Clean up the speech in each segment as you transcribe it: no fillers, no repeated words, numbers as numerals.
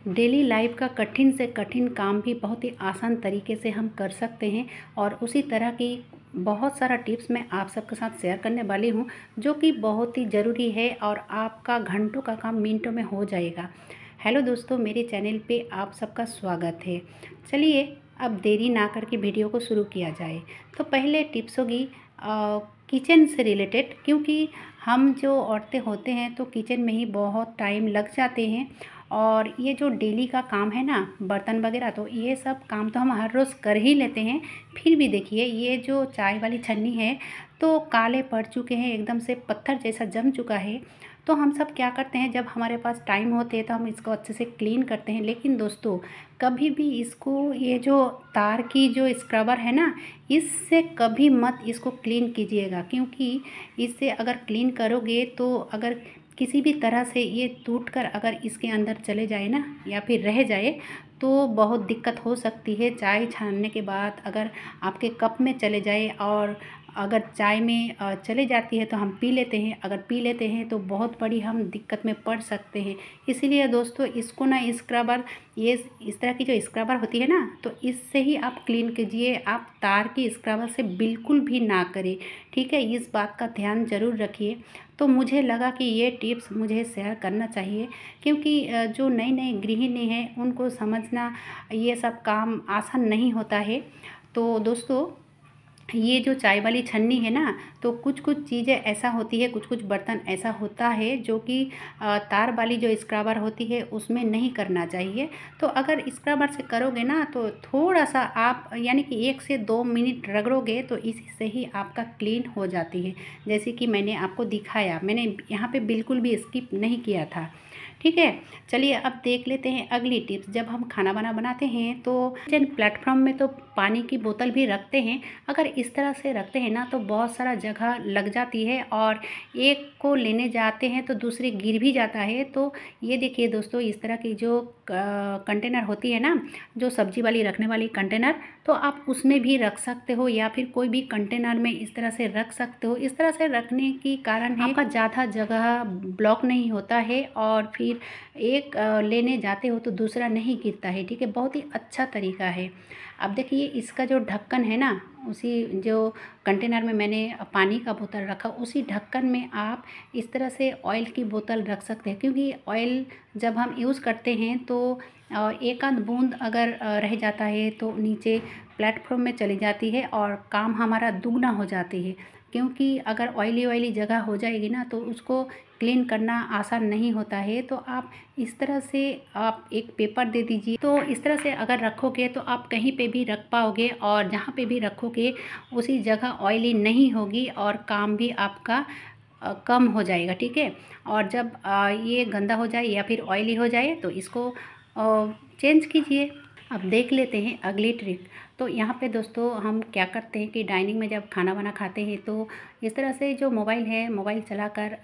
Daily life का कठिन से कठिन काम भी बहुत ही आसान तरीके से हम कर सकते हैं और उसी तरह की बहुत सारा टिप्स मैं आप सबके साथ शेयर करने वाली हूँ, जो कि बहुत ही ज़रूरी है और आपका घंटों का काम मिनटों में हो जाएगा। हेलो दोस्तों, मेरे चैनल पे आप सबका स्वागत है। चलिए अब देरी ना करके वीडियो को शुरू किया जाए। तो पहले टिप्स होगी किचन से रिलेटेड, क्योंकि हम जो औरतें होते हैं तो किचन में ही बहुत टाइम लग जाते हैं और ये जो डेली का काम है ना, बर्तन वगैरह, तो ये सब काम तो हम हर रोज़ कर ही लेते हैं। फिर भी देखिए, ये जो चाय वाली छन्नी है तो काले पड़ चुके हैं, एकदम से पत्थर जैसा जम चुका है। तो हम सब क्या करते हैं, जब हमारे पास टाइम होते हैं तो हम इसको अच्छे से क्लीन करते हैं। लेकिन दोस्तों, कभी भी इसको, ये जो तार की जो स्क्रबर है ना, इससे कभी मत इसको क्लीन कीजिएगा, क्योंकि इससे अगर क्लीन करोगे तो अगर किसी भी तरह से ये टूट कर अगर इसके अंदर चले जाए ना, या फिर रह जाए, तो बहुत दिक्कत हो सकती है। चाय छानने के बाद अगर आपके कप में चले जाए और अगर चाय में चले जाती है तो हम पी लेते हैं, अगर पी लेते हैं तो बहुत बड़ी हम दिक्कत में पड़ सकते हैं। इसीलिए दोस्तों, इसको ना स्क्रबर, ये इस तरह की जो स्क्रबर होती है ना, तो इससे ही आप क्लीन कीजिए। आप तार की स्क्रबर से बिल्कुल भी ना करें, ठीक है। इस बात का ध्यान ज़रूर रखिए। तो मुझे लगा कि ये टिप्स मुझे शेयर करना चाहिए, क्योंकि जो नई नई गृहिणी हैं उनको समझना ये सब काम आसान नहीं होता है। तो दोस्तों, ये जो चाय वाली छन्नी है ना, तो कुछ कुछ चीज़ें ऐसा होती है, कुछ कुछ बर्तन ऐसा होता है जो कि तार वाली जो स्क्रबर होती है उसमें नहीं करना चाहिए। तो अगर स्क्रबर से करोगे ना तो थोड़ा सा आप, यानी कि 1 से 2 मिनट रगड़ोगे तो इसी से ही आपका क्लीन हो जाती है। जैसे कि मैंने आपको दिखाया, मैंने यहाँ पे बिल्कुल भी स्किप नहीं किया था, ठीक है। चलिए अब देख लेते हैं अगली टिप्स। जब हम खाना बनाते हैं तो किचन प्लेटफॉर्म में तो पानी की बोतल भी रखते हैं। अगर इस तरह से रखते हैं ना तो बहुत सारा जगह लग जाती है और एक को लेने जाते हैं तो दूसरे गिर भी जाता है। तो ये देखिए दोस्तों, इस तरह की जो कंटेनर होती है ना, जो सब्जी वाली रखने वाली कंटेनर, तो आप उसमें भी रख सकते हो या फिर कोई भी कंटेनर में इस तरह से रख सकते हो। इस तरह से रखने की कारण है आपका ज़्यादा जगह ब्लॉक नहीं होता है और फिर एक लेने जाते हो तो दूसरा नहीं गिरता है, ठीक है। बहुत ही अच्छा तरीका है। अब देखिए, इसका जो ढक्कन है ना, उसी जो कंटेनर में मैंने पानी का बोतल रखा, उसी ढक्कन में आप इस तरह से ऑयल की बोतल रख सकते हैं, क्योंकि ऑयल जब हम यूज़ करते हैं तो एक आध बूंद अगर रह जाता है तो नीचे प्लेटफॉर्म में चली जाती है और काम हमारा दुगना हो जाती है। क्योंकि अगर ऑयली जगह हो जाएगी ना तो उसको क्लीन करना आसान नहीं होता है। तो आप इस तरह से आप एक पेपर दे दीजिए, तो इस तरह से अगर रखोगे तो आप कहीं पे भी रख पाओगे और जहाँ पे भी रखोगे उसी जगह ऑयली नहीं होगी और काम भी आपका कम हो जाएगा, ठीक है। और जब ये गंदा हो जाए या फिर ऑयली हो जाए तो इसको चेंज कीजिए। अब देख लेते हैं अगली ट्रिक। तो यहाँ पे दोस्तों, हम क्या करते हैं कि डाइनिंग में जब खाना खाते हैं तो इस तरह से जो मोबाइल है, मोबाइल चलाकर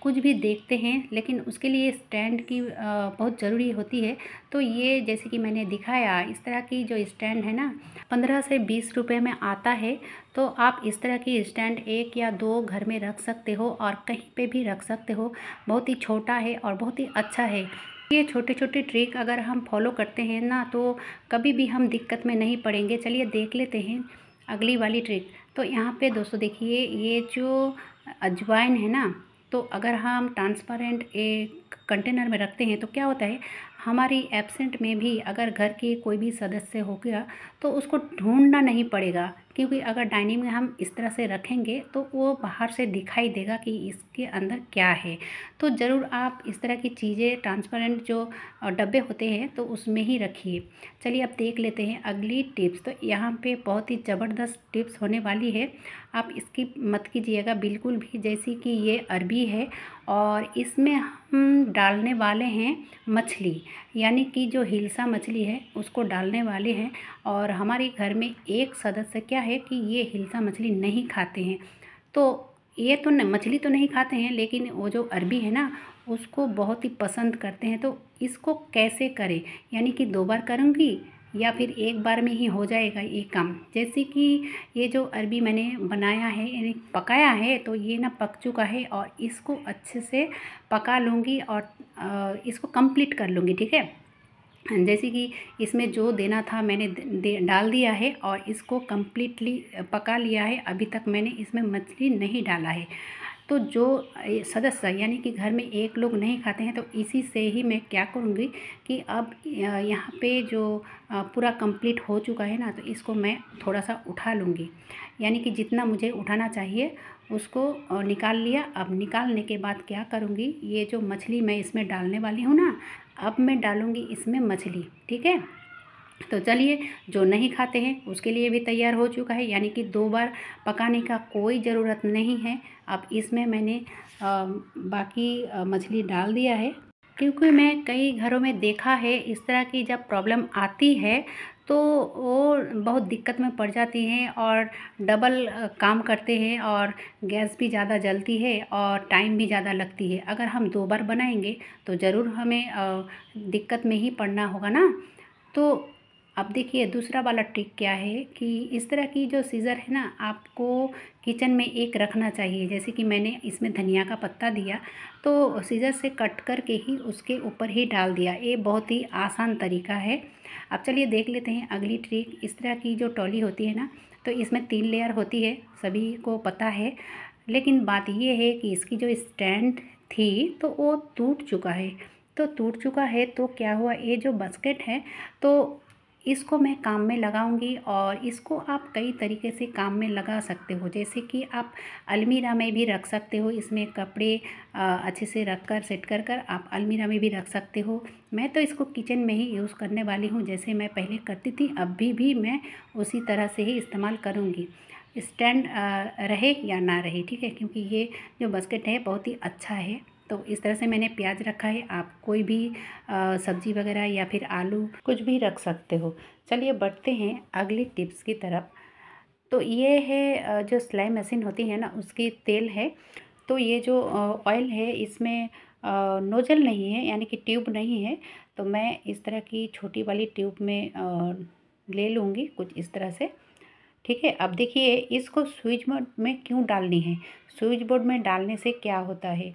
कुछ भी देखते हैं, लेकिन उसके लिए स्टैंड की बहुत ज़रूरी होती है। तो ये जैसे कि मैंने दिखाया, इस तरह की जो स्टैंड है ना, 15 से 20 रुपए में आता है। तो आप इस तरह की स्टैंड 1 या 2 घर में रख सकते हो और कहीं पे भी रख सकते हो। बहुत ही छोटा है और बहुत ही अच्छा है। ये छोटे छोटे ट्रिक अगर हम फॉलो करते हैं ना तो कभी भी हम दिक्कत में नहीं पड़ेंगे। चलिए देख लेते हैं अगली वाली ट्रिक। तो यहाँ पे दोस्तों देखिए, ये जो अजवाइन है ना, तो अगर हम ट्रांसपेरेंट एक कंटेनर में रखते हैं तो क्या होता है, हमारी एब्सेंट में भी अगर घर के कोई भी सदस्य हो गया तो उसको ढूंढना नहीं पड़ेगा, क्योंकि अगर डाइनिंग में हम इस तरह से रखेंगे तो वो बाहर से दिखाई देगा कि इसके अंदर क्या है। तो ज़रूर आप इस तरह की चीज़ें, ट्रांसपेरेंट जो डब्बे होते हैं तो उसमें ही रखिए। चलिए अब देख लेते हैं अगली टिप्स। तो यहाँ पे बहुत ही ज़बरदस्त टिप्स होने वाली है, आप इसकी मत कीजिएगा बिल्कुल भी। जैसे कि ये अरबी है और इसमें हम डालने वाले हैं मछली, यानी कि जो हिल्सा मछली है उसको डालने वाले हैं। और हमारे घर में एक सदस्य क्या है कि ये हिल्सा मछली नहीं खाते हैं। तो ये तो मछली तो नहीं खाते हैं, लेकिन वो जो अरबी है ना उसको बहुत ही पसंद करते हैं। तो इसको कैसे करें, यानी कि 2 बार करूँगी, या फिर एक बार में ही हो जाएगा ये काम। जैसे कि ये जो अरबी मैंने बनाया है यानी पकाया है, तो ये ना पक चुका है और इसको अच्छे से पका लूँगी और इसको कंप्लीट कर लूँगी, ठीक है। जैसे कि इसमें जो देना था मैंने डाल दिया है और इसको कम्प्लीटली पका लिया है। अभी तक मैंने इसमें मछली नहीं डाला है। तो जो सदस्य यानी कि घर में एक लोग नहीं खाते हैं, तो इसी से ही मैं क्या करूँगी कि अब यहाँ पे जो पूरा कंप्लीट हो चुका है ना, तो इसको मैं थोड़ा सा उठा लूँगी। यानी कि जितना मुझे उठाना चाहिए उसको निकाल लिया। अब निकालने के बाद क्या करूँगी, ये जो मछली मैं इसमें डालने वाली हूँ ना, अब मैं डालूँगी इसमें मछली, ठीक है। तो चलिए, जो नहीं खाते हैं उसके लिए भी तैयार हो चुका है, यानी कि 2 बार पकाने का कोई ज़रूरत नहीं है। अब इसमें मैंने बाकी मछली डाल दिया है, क्योंकि मैं कई घरों में देखा है इस तरह की जब प्रॉब्लम आती है तो वो बहुत दिक्कत में पड़ जाती हैं और डबल काम करते हैं और गैस भी ज़्यादा जलती है और टाइम भी ज़्यादा लगती है। अगर हम 2 बार बनाएंगे तो ज़रूर हमें दिक्कत में ही पड़ना होगा ना। तो अब देखिए दूसरा वाला ट्रिक क्या है कि इस तरह की जो सीज़र है ना, आपको किचन में एक रखना चाहिए। जैसे कि मैंने इसमें धनिया का पत्ता दिया तो सीज़र से कट करके ही उसके ऊपर ही डाल दिया। ये बहुत ही आसान तरीका है। अब चलिए देख लेते हैं अगली ट्रिक। इस तरह की जो टॉली होती है ना, तो इसमें 3 लेयर होती है, सभी को पता है। लेकिन बात ये है कि इसकी जो स्टैंड थी तो वो टूट चुका है। तो टूट चुका है तो क्या हुआ, ये जो बास्केट है तो इसको मैं काम में लगाऊंगी और इसको आप कई तरीके से काम में लगा सकते हो। जैसे कि आप अलमीरा में भी रख सकते हो, इसमें कपड़े अच्छे से रख कर सेट कर कर आप अलमीरा में भी रख सकते हो। मैं तो इसको किचन में ही यूज़ करने वाली हूँ, जैसे मैं पहले करती थी, अभी भी मैं उसी तरह से ही इस्तेमाल करूँगी। स्टैंड रहे या ना रहे, ठीक है, क्योंकि ये जो बास्केट है बहुत ही अच्छा है। तो इस तरह से मैंने प्याज रखा है, आप कोई भी सब्ज़ी वगैरह या फिर आलू कुछ भी रख सकते हो। चलिए बढ़ते हैं अगली टिप्स की तरफ। तो ये है जो सिलाई मशीन होती है ना, उसकी तेल है। तो ये जो ऑयल है इसमें नोजल नहीं है, यानी कि ट्यूब नहीं है। तो मैं इस तरह की छोटी वाली ट्यूब में ले लूँगी कुछ इस तरह से, ठीक है। अब देखिए इसको स्विच बोर्ड में क्यों डालनी है। स्विच बोर्ड में डालने से क्या होता है,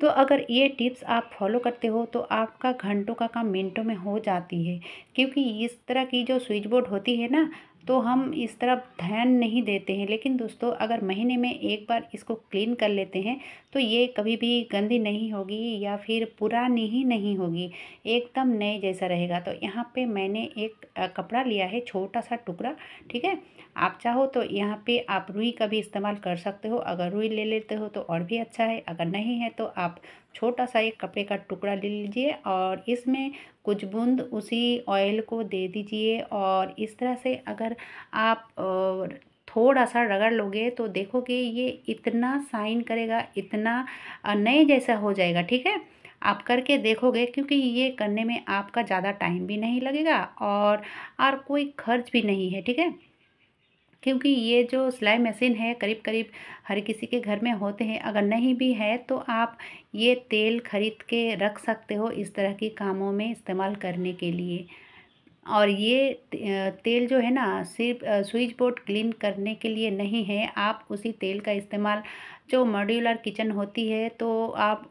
तो अगर ये टिप्स आप फॉलो करते हो तो आपका घंटों का काम मिनटों में हो जाती है। क्योंकि इस तरह की जो स्विच बोर्ड होती है ना, तो हम इस तरफ ध्यान नहीं देते हैं। लेकिन दोस्तों अगर महीने में एक बार इसको क्लीन कर लेते हैं तो ये कभी भी गंदी नहीं होगी या फिर पुरानी ही नहीं होगी, एकदम नए जैसा रहेगा। तो यहाँ पे मैंने एक कपड़ा लिया है, छोटा सा टुकड़ा, ठीक है। आप चाहो तो यहाँ पे आप रुई का भी इस्तेमाल कर सकते हो। अगर रुई ले लेते हो तो और भी अच्छा है, अगर नहीं है तो आप छोटा सा एक कपड़े का टुकड़ा ले लीजिए और इसमें कुछ बूंद उसी ऑयल को दे दीजिए। और इस तरह से अगर आप थोड़ा सा रगड़ लोगे तो देखोगे ये इतना शाइन करेगा, इतना नए जैसा हो जाएगा, ठीक है। आप करके देखोगे, क्योंकि ये करने में आपका ज़्यादा टाइम भी नहीं लगेगा और कोई खर्च भी नहीं है, ठीक है। क्योंकि ये जो सिलाई मशीन है करीब करीब हर किसी के घर में होते हैं। अगर नहीं भी है तो आप ये तेल खरीद के रख सकते हो इस तरह के कामों में इस्तेमाल करने के लिए। और ये तेल जो है ना सिर्फ स्विच बोर्ड क्लीन करने के लिए नहीं है। आप उसी तेल का इस्तेमाल जो मॉड्यूलर किचन होती है तो आप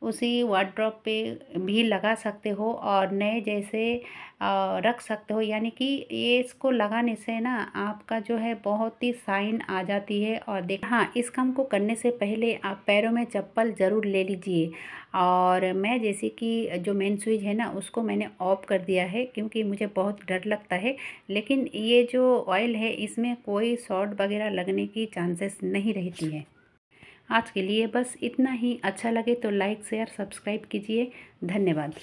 उसी वार्डरोब पे भी लगा सकते हो और नए जैसे रख सकते हो। यानी कि ये इसको लगाने से ना आपका जो है बहुत ही शाइन आ जाती है। और देख, हाँ, इस काम को करने से पहले आप पैरों में चप्पल ज़रूर ले लीजिए। और मैं जैसे कि जो मेन स्विच है ना उसको मैंने ऑफ कर दिया है, क्योंकि मुझे बहुत डर लगता है। लेकिन ये जो ऑयल है इसमें कोई शॉर्ट वगैरह लगने की चांसेस नहीं रहती है। आज के लिए बस इतना ही। अच्छा लगे तो लाइक शेयर सब्सक्राइब कीजिए। धन्यवाद।